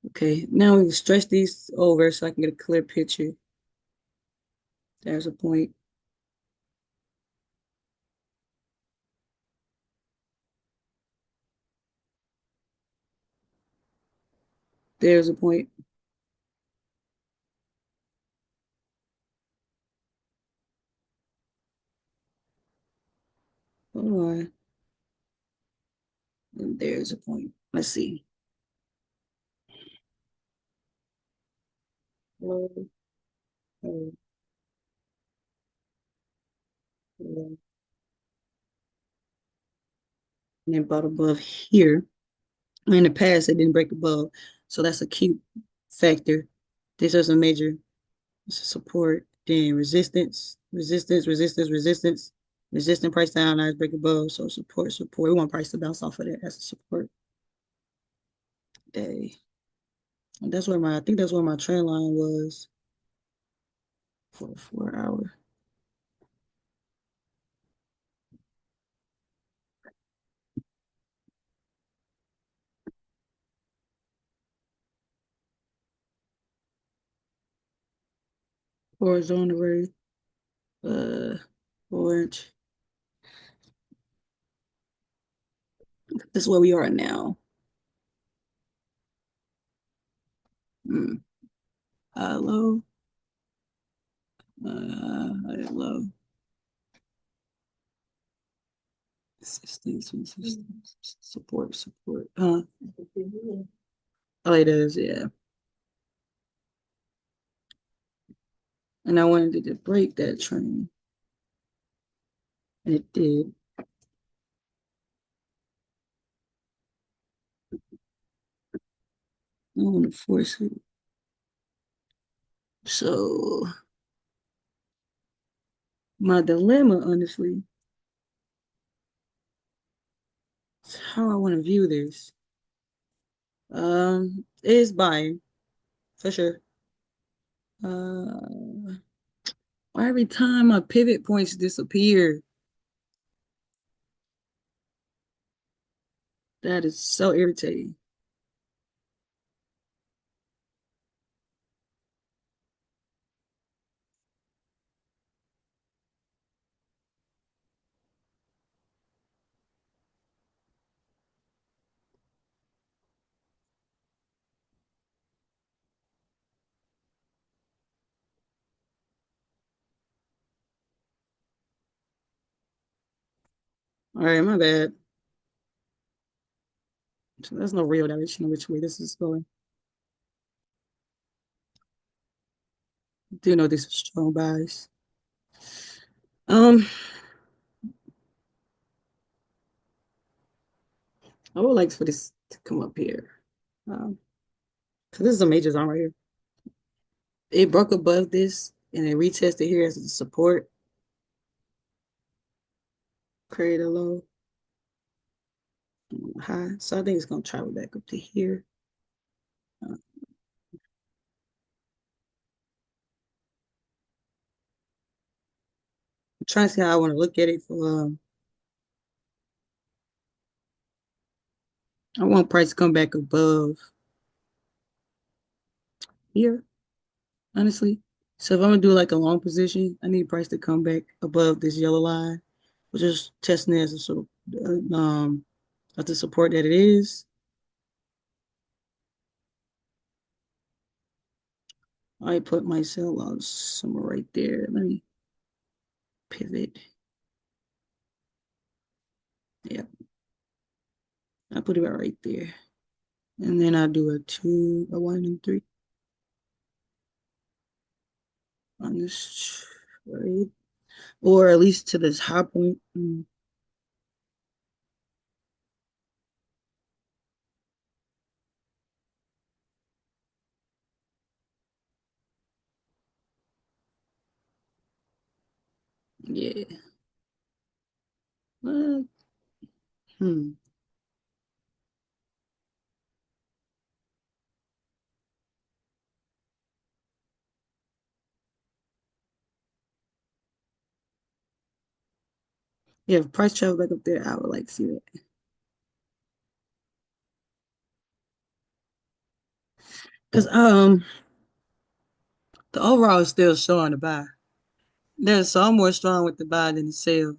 Okay, now we can stretch these over so I can get a clear picture. There's a point. There's a point. Hold on. And there's a point. Let's see. Low, low, low. And then bought above here. In the past, it didn't break above. So that's a key factor. This is a major support. Then resistance, price down, nice break above. So support. We want price to bounce off of that as a support day. And I think that's where my trend line was for the 4 hour. Horizontal ray, orange. This is where we are now. Mm. Low, low. Resistance, support. Oh, it is, yeah. And I wanted to break that trend. And it did. I don't want to force it. So my dilemma, honestly, is how I want to view this. Is buying for sure. Uh, every time my pivot points disappear, that is so irritating. All right, my bad. So there's no real direction of which way this is going. Do know these are strong buys. Um, I would like for this to come up here. So this is a major zone right here. It broke above this and it retested here as a support, create a low high. So I think it's gonna travel back up to here. I'm trying to see how I want to look at it for I want price to come back above here, honestly. So if I'm gonna do like a long position, I need price to come back above this yellow line, which is testing it as a as the support that it is. I put my sell loss somewhere right there. Let me pivot. Yeah, I put it right there. And then I do a two, a one, and three on this trade, or at least to this high point. Yeah. Uh, hmm. Yeah, if price travel back up there, I would like to see that. Because the overall is still showing the buy. There's so I'm more strong with the buy than the sell.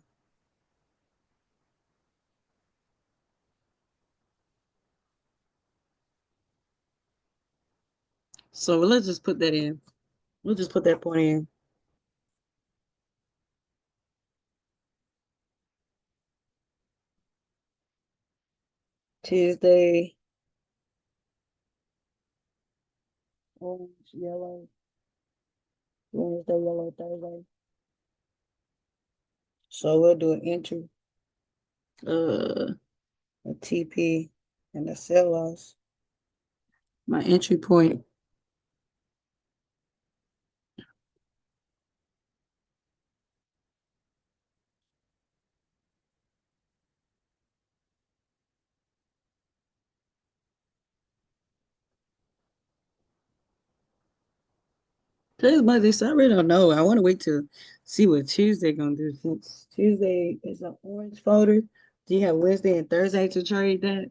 So let's just put that in. We'll just put that point in. Tuesday, orange, yellow, Wednesday, yellow, Thursday. So we'll do an entry, a TP, and a sell loss. My entry point. Today's Monday, so I really don't know. I want to wait to see what Tuesday gonna do since Tuesday is an orange folder. Do you have Wednesday and Thursday to trade that?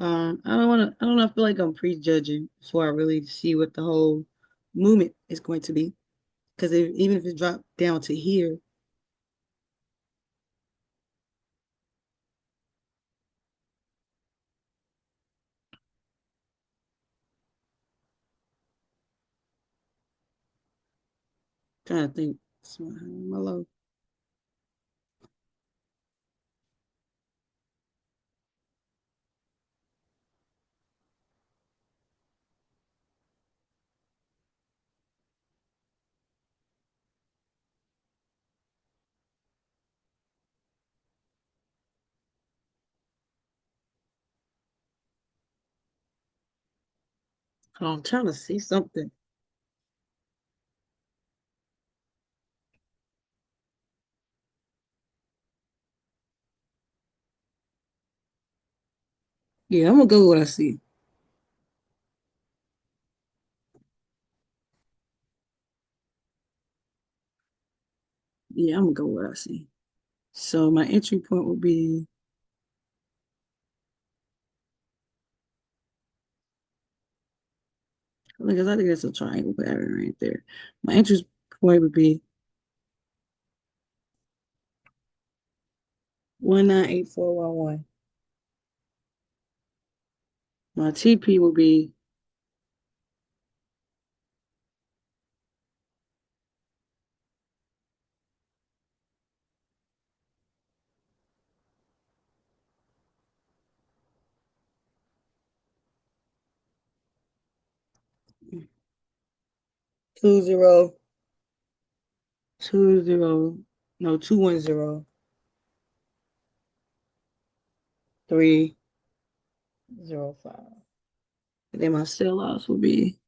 I don't want to. I don't know. I feel like I'm prejudging before I really see what the whole movement is going to be. Because even if it dropped down to here, trying to think. My low. I'm trying to see something. Yeah, I'm gonna go with what I see. Yeah, I'm gonna go with what I see. So my entry point would be because I think that's a triangle pattern right there. My entry point would be 198411. My TP would be 20 20 no 210 305. And then my sell loss will be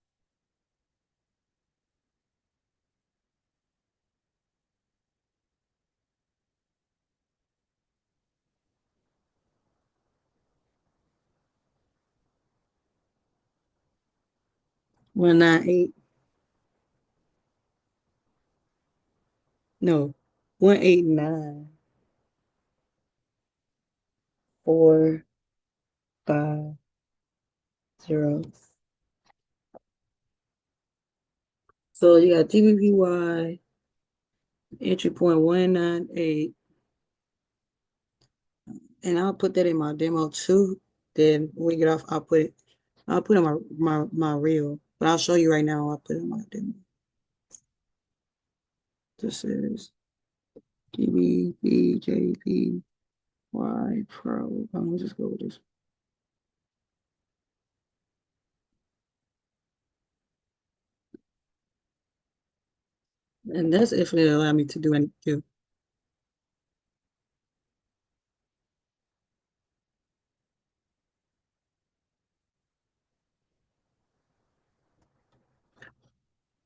198. No, 189,450. So you got GBPY entry point 198, and I'll put that in my demo too. Then when we get off, I'll put in my reel, but I'll show you right now. I'll put in my demo. This is GBPJPY Pro. I'm gonna just go with this. And that's if it allow me to do anything.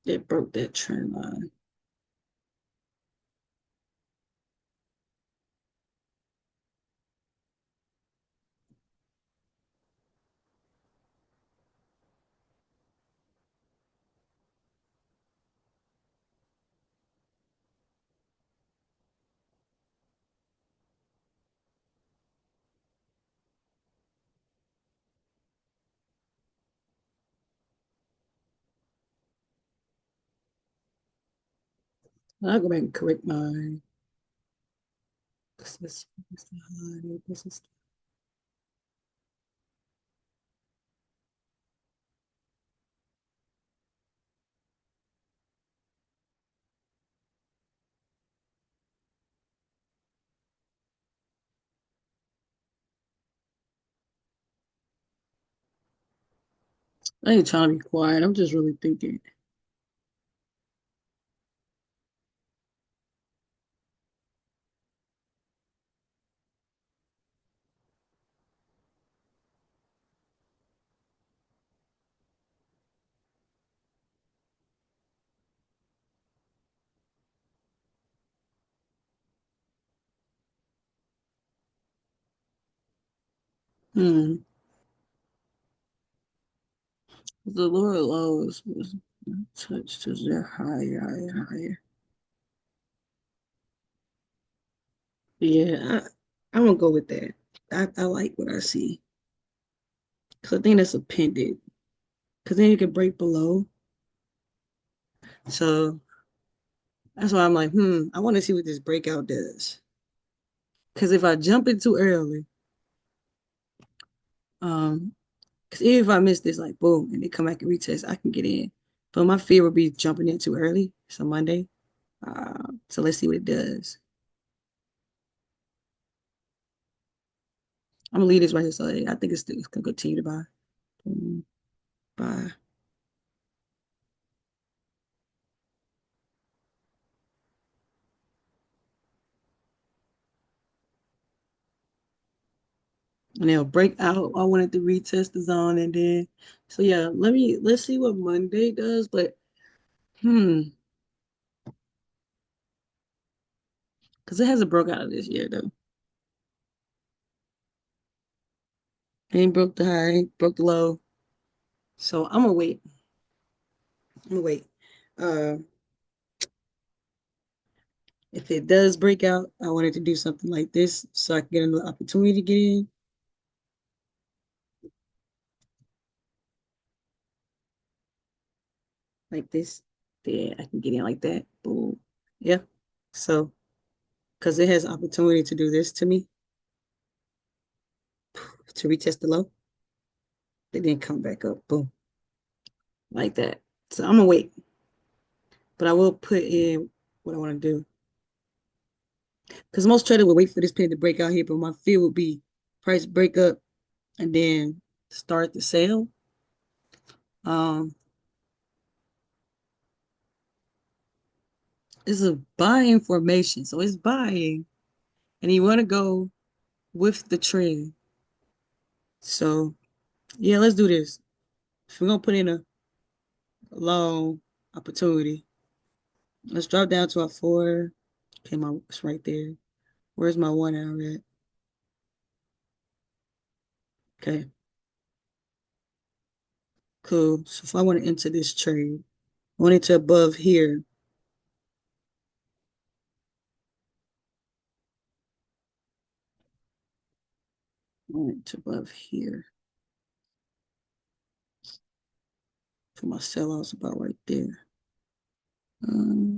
It broke that trend line. I'll go back and correct my this is high, this is I ain't trying to be quiet. I'm just really thinking. Hmm. The lower lows was touched to their higher, higher, higher. Yeah, I'm gonna go with that. I like what I see. Cause I think that's appended. Cause then you can break below. So that's why I'm like, I want to see what this breakout does. Cause if I jump in too early, um, cause even if I miss this, like boom, and they come back and retest, I can get in. But my fear would be jumping in too early. So Monday. So let's see what it does. I'm gonna leave this right here. So I think it's gonna continue to buy. Buy. And they'll break out. I wanted to retest the zone and then so yeah, let's see what Monday does. But hmm, because it hasn't broke out of this year though. It ain't broke the high, ain't broke the low. So I'm gonna wait. I'm gonna wait. Uh if it does break out, I wanted to do something like this so I can get another opportunity to get in. Like this. Yeah, I can get in like that. Boom. Yeah. So because it has opportunity to do this to me, to retest the low, they didn't come back up. Boom. Like that. So I'm gonna wait. But I will put in what I want to do. Because most traders will wait for this penny to break out here, but my fear would be price break up and then start the sale. Um, It's a buying formation, so it's buying, and you want to go with the trend. So yeah, let's do this. If we're gonna put in a long opportunity, let's drop down to our four. Okay, my it's right there. Where's my 1 hour at? Okay, cool. So if I want to enter this trade, I want it to above here. I want it to above here. For my sellouts about right there.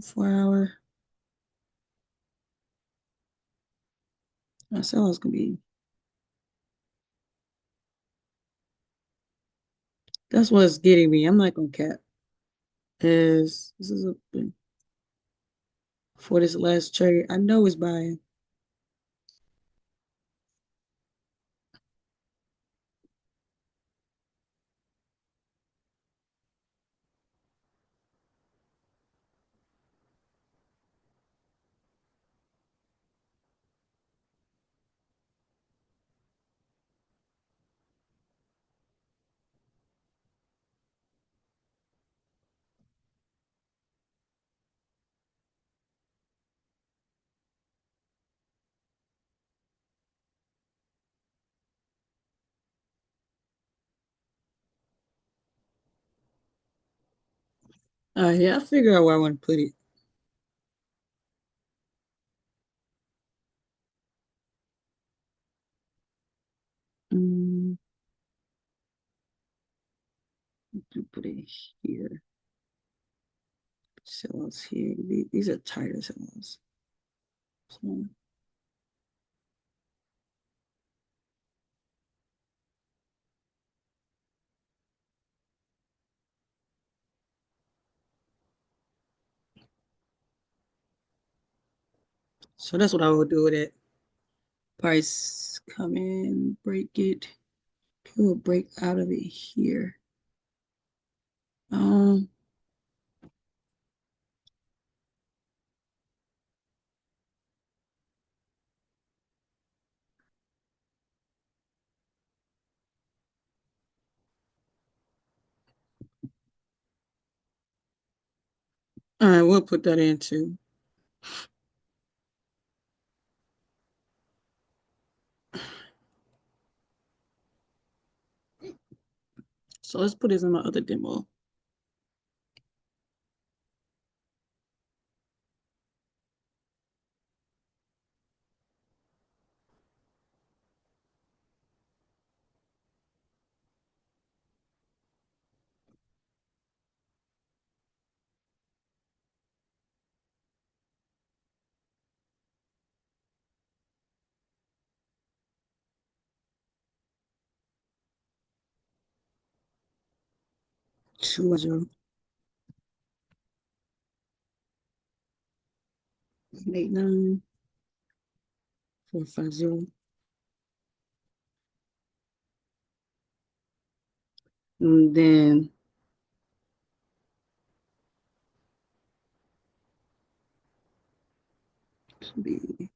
4 hour. My sellout's gonna be. That's what's getting me. I'm not gonna cap. Is this is a for this last trade? I know it's buying. Yeah, I figure out where I want to put it. Mm, put it here. Sellouts here. These are tighter sellouts. So, so that's what I would do with it. Price come in, break it. It will break out of it here. Um, all right, we'll put that in too. So let's put this in my other demo. Two zero 89 450. And then be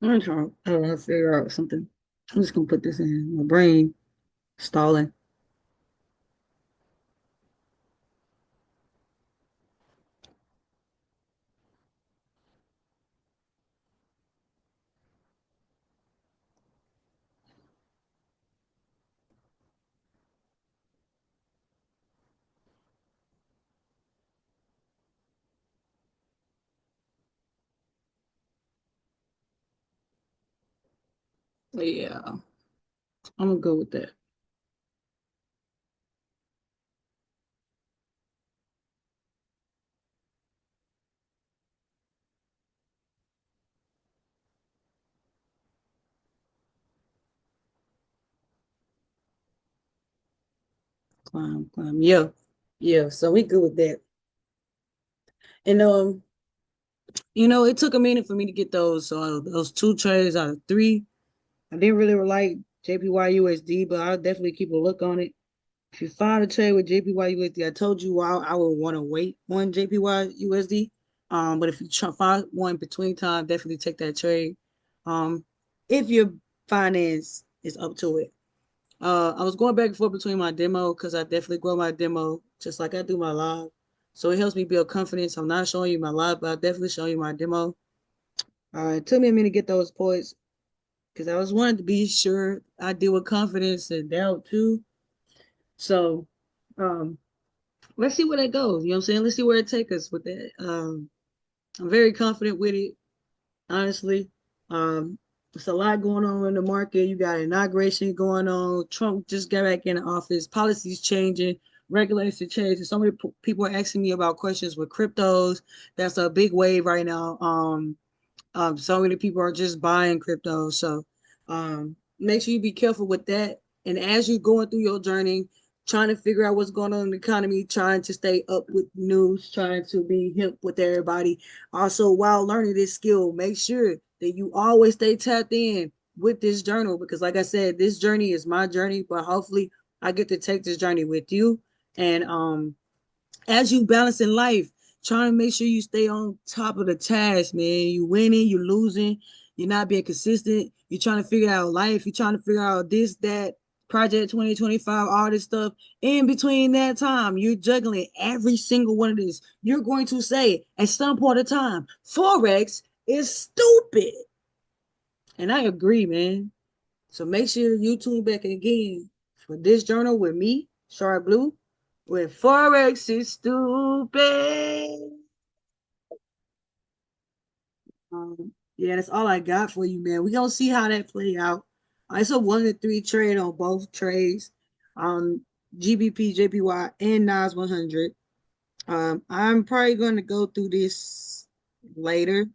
I'm trying to figure out something. I'm just gonna put this in my brain. Stalling. Yeah, I'm gonna go with that. Climb, climb. Yeah, yeah. So we good with that. And it took a minute for me to get those. So those two trades out of three. I didn't really like JPY USD, but I'll definitely keep a look on it. If you find a trade with JPY USD, I told you I would want to wait on JPY USD. But if you find one between time, definitely take that trade. If your finance is up to it. I was going back and forth between my demo because I definitely grow my demo just like I do my live. So it helps me build confidence. I'm not showing you my live, but I'll definitely show you my demo. It took me a minute to get those points because I was wanting to be sure I deal with confidence and doubt too. So um, let's see where that goes. You know what I'm saying? Let's see where it takes us with that. I'm very confident with it, honestly. There's a lot going on in the market. You got inauguration going on. Trump just got back in office. Policies changing. Regulations changing. So many people are asking me about questions with cryptos. That's a big wave right now. So many people are just buying crypto. So make sure you be careful with that. And as you're going through your journey, trying to figure out what's going on in the economy, trying to stay up with news, trying to be hip with everybody. Also, while learning this skill, make sure that you always stay tapped in with this journal because, like I said, this journey is my journey, but hopefully, I get to take this journey with you. And as you balance in life, trying to make sure you stay on top of the task, man. You winning, you losing, you're not being consistent. You're trying to figure out life. You're trying to figure out this, that, project 2025, all this stuff. In between that time, you're juggling every single one of this. You're going to say at some point of time, Forex is stupid. And I agree, man. So make sure you tune back again for this journal with me, Sharp Blue, with Forex is stupid. Yeah, that's all I got for you, man. We gonna see how that play out. It's a 1 to 3 trade on both trades. Um, GBP, JPY, and NAS 100. I'm probably gonna go through this later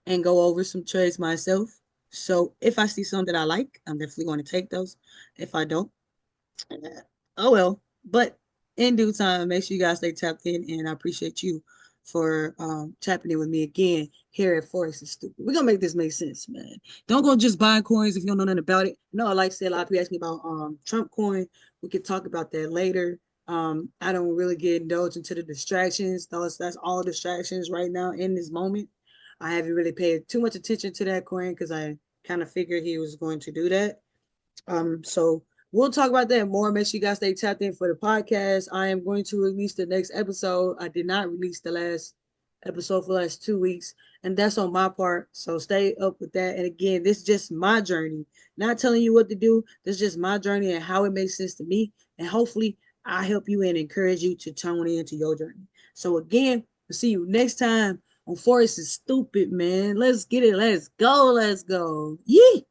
and go over some trades myself. So if I see some that I like, I'm definitely going to take those. If I don't, oh well. But in due time, make sure you guys stay tapped in, and I appreciate you for tapping in with me again here at Forex is Stupid. We're gonna make this make sense, man. Don't go just buying coins if you don't know nothing about it. No, like I said, a lot of people ask me about Trump coin. We could talk about that later. I don't really get indulged into the distractions. That's all distractions right now in this moment. I haven't really paid too much attention to that coin because I kind of figured he was going to do that. So we'll talk about that more. Make sure you guys stay tapped in for the podcast. I am going to release the next episode. I did not release the last episode for the last 2 weeks, and that's on my part. So stay up with that. And again, this is just my journey. Not telling you what to do. This is just my journey and how it makes sense to me. And hopefully I help you and encourage you to tune into your journey. So again, we'll see you next time on Forest is Stupid, man. Let's get it. Let's go. Let's go. Yee.